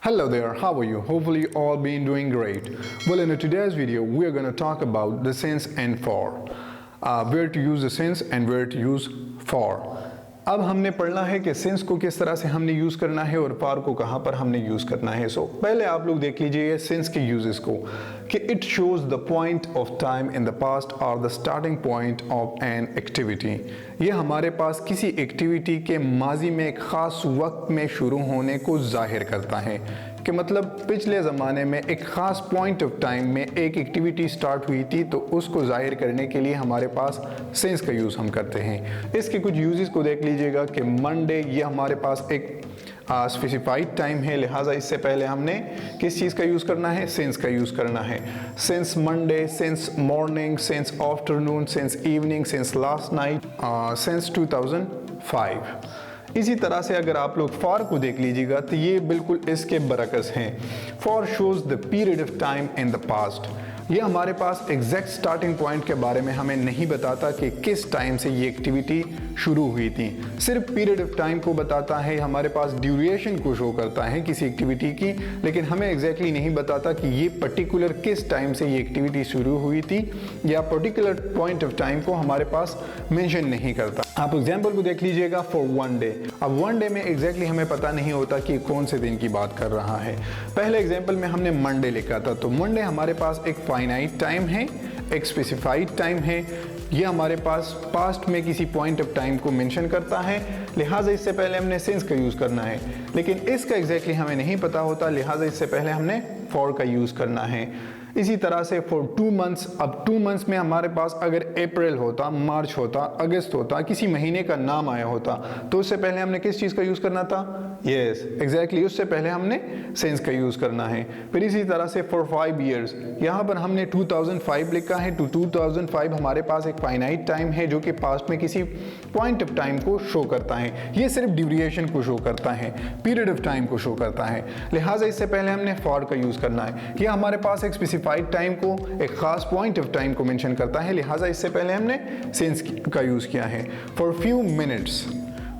Hello there, how are you? Hopefully you all been doing great. Well, in today's video, we are going to talk about the since and for. Where to use the since and where to use for. अब हमने पढ़ना है कि since को किस तरह से हमने यूज़ करना है और फॉर को कहाँ पर हमने यूज़ करना है। सो पहले आप लोग देख लीजिए सिंस के यूजेस को कि it shows the point of time in the past और the starting point of an activity. ये हमारे पास किसी एक्टिविटी के माजी में एक ख़ास वक्त में शुरू होने को जाहिर करता है कि मतलब पिछले ज़माने में एक ख़ास पॉइंट ऑफ टाइम में एक एक्टिविटी स्टार्ट हुई थी, तो उसको ज़ाहिर करने के लिए हमारे पास सिंस का यूज़ हम करते हैं। इसके कुछ यूजेस को देख लीजिएगा कि मंडे ये हमारे पास एक स्पेसिफाइड टाइम है, लिहाजा इससे पहले हमने किस चीज़ का यूज़ करना है, सिंस का यूज़ करना है। Since Monday, since morning, since afternoon, since evening, since last night, since 2005। इसी तरह से अगर आप लोग फॉर को देख लीजिएगा तो ये बिल्कुल इसके बरकस हैं। For shows the period of time in the past. ये हमारे पास एग्जैक्ट स्टार्टिंग पॉइंट के बारे में हमें नहीं बताता कि किस टाइम से ये एक्टिविटी शुरू हुई थी, सिर्फ पीरियड ऑफ टाइम को बताता है। हमारे पास ड्यूरेशन को शो करता है किसी एक्टिविटी की, लेकिन हमें एग्जैक्टली नहीं बताता कि ये पर्टिकुलर किस टाइम से ये एक्टिविटी शुरू हुई थी, या पर्टिकुलर पॉइंट ऑफ टाइम को हमारे पास मेंशन नहीं करता। आप एग्जाम्पल को देख लीजिएगा फॉर वन डे। अब वन डे में एग्जैक्टली हमें पता नहीं होता कि कौन से दिन की बात कर रहा है। पहले एग्जाम्पल में हमने मंडे लिखा था, तो मंडे हमारे पास एक फाइनाइट टाइम है, एक स्पेसिफाइड टाइम है। ये हमारे पास पास्ट में किसी पॉइंट ऑफ टाइम को मेंशन करता है, लिहाजा इससे पहले हमने सिंस का यूज़ करना है। लेकिन इसका एग्जैक्टली हमें नहीं पता होता, लिहाजा इससे पहले हमने फॉर का यूज़ करना है। इसी तरह से फॉर 2 मंथ्स। अब 2 मंथ्स में हमारे पास अगर अप्रैल होता, मार्च होता, अगस्त होता, किसी महीने का नाम आया होता, तो उससे पहले हमने किस चीज़ का यूज़ करना था? यस, एग्जैक्टली उससे पहले हमने सिंस का यूज़ करना है। फिर इसी तरह से फॉर 5 ईयर्स, यहाँ पर हमने 2005 लिखा है। 2005 हमारे पास एक फाइनाइट टाइम है जो कि पास्ट में किसी पॉइंट ऑफ टाइम को शो करता है। ये सिर्फ ड्यूरेशन को शो करता है, पीरियड ऑफ टाइम को शो करता है, लिहाजा इससे पहले हमने फॉर का यूज़ करना है। यह हमारे पास एक स्पेसिफाइड टाइम को, एक खास पॉइंट ऑफ टाइम को मेंशन करता है, लिहाजा इससे पहले हमने सिंस का यूज़ किया है। For few minutes,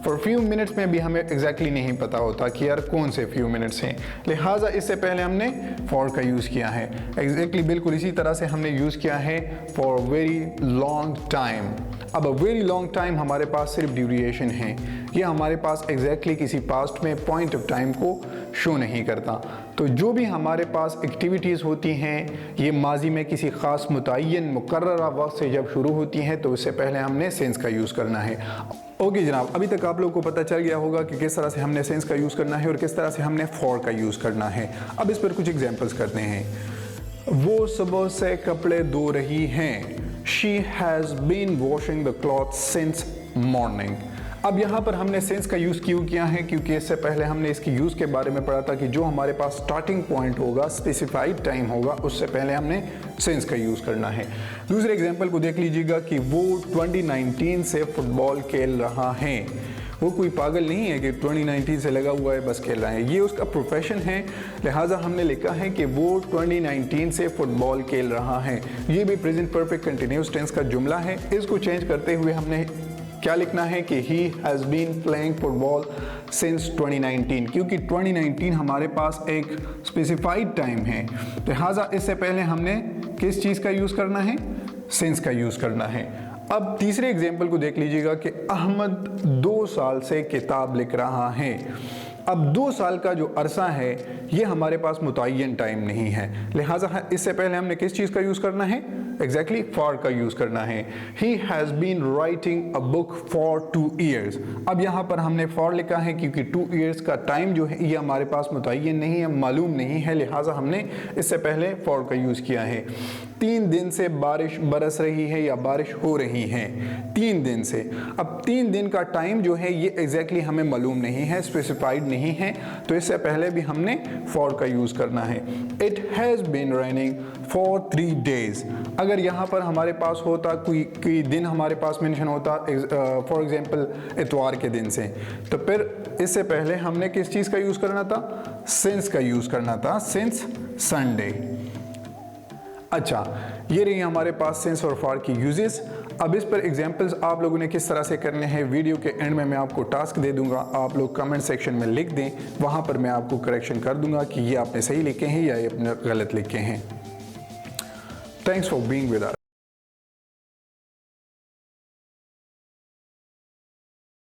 for few minutes में भी हमें एग्जैक्टली नहीं पता होता कि यार कौन से फ्यू मिनट्स हैं, लिहाजा इससे पहले हमने फॉर का यूज़ किया है। एग्जैक्टली बिल्कुल इसी तरह से हमने यूज़ किया है फॉर वेरी लॉन्ग टाइम। अब वेरी लॉन्ग टाइम हमारे पास सिर्फ ड्यूरेशन है, ये हमारे पास एग्जैक्टली किसी पास्ट में पॉइंट ऑफ टाइम को शो नहीं करता। तो जो भी हमारे पास एक्टिविटीज़ होती हैं, ये माजी में किसी ख़ास मुतय्यन मुकर्ररा वक्त से जब शुरू होती हैं, तो उससे पहले हमने सिंस का यूज़ करना है। ओके जनाब, अभी तक आप लोगों को पता चल गया होगा कि किस तरह से हमने सिंस का यूज़ करना है और किस तरह से हमने फॉर का यूज़ करना है। अब इस पर कुछ एग्जांपल्स करते हैं। वो सुबह से कपड़े धो रही हैं। She has been washing the cloth since morning. अब यहाँ पर हमने सिंस का यूज़ क्यों किया है? क्योंकि इससे पहले हमने इसके यूज़ के बारे में पढ़ा था कि जो हमारे पास स्टार्टिंग पॉइंट होगा, स्पेसिफाइड टाइम होगा, उससे पहले हमने सिंस का यूज़ करना है। दूसरे एग्जांपल को देख लीजिएगा कि वो 2019 से फुटबॉल खेल रहा है। वो कोई पागल नहीं है कि 2019 से लगा हुआ है बस खेल रहा है, ये उसका प्रोफेशन है, लिहाजा हमने लिखा है कि वो 2019 से फुटबॉल खेल रहा है। ये भी प्रेजेंट परफेक्ट कंटिन्यूस टेंस का जुमला है। इसको चेंज करते हुए हमने क्या लिखना है कि he has been playing football since 2019, क्योंकि 2019 हमारे पास एक स्पेसिफाइड टाइम है, लिहाजा इससे पहले हमने किस चीज़ का यूज़ करना है? सिंस का यूज़ करना है। अब तीसरे एग्जाम्पल को देख लीजिएगा कि अहमद 2 साल से किताब लिख रहा है। अब 2 साल का जो अरसा है, ये हमारे पास मुतय्यन टाइम नहीं है, लिहाजा इससे पहले हमने किस चीज़ का यूज़ करना है? एग्जैक्टली फॉर का यूज़ करना है। He has been writing a book for 2 years. अब यहाँ पर हमने फॉर लिखा है क्योंकि 2 ईयर्स का टाइम जो है ये हमारे पास मुतय्यन नहीं है, मालूम नहीं है, लिहाजा हमने इससे पहले फॉर का यूज़ किया है। 3 दिन से बारिश बरस रही है या बारिश हो रही है, 3 दिन से। अब 3 दिन का टाइम जो है ये एग्जैक्टली हमें मालूम नहीं है, स्पेसिफाइड नहीं है, तो इससे पहले भी हमने फॉर का यूज़ करना है। It has been raining for 3 days. अगर यहाँ पर हमारे पास होता कोई दिन हमारे पास मेंशन होता, फॉर एग्जांपल इतवार के दिन से, तो फिर इससे पहले हमने किस चीज़ का यूज़ करना था? सिंस का यूज़ करना था, सिंस संडे। अच्छा, ये रही हमारे पास सिंस और फॉर की यूजेस। अब इस पर एग्जाम्पल्स आप लोगों ने किस तरह से करने हैं, वीडियो के एंड में मैं आपको टास्क दे दूंगा, आप लोग कमेंट सेक्शन में लिख दें, वहाँ पर मैं आपको करेक्शन कर दूंगा कि ये आपने सही लिखे हैं या ये आपने गलत लिखे हैं। Thanks for being with us.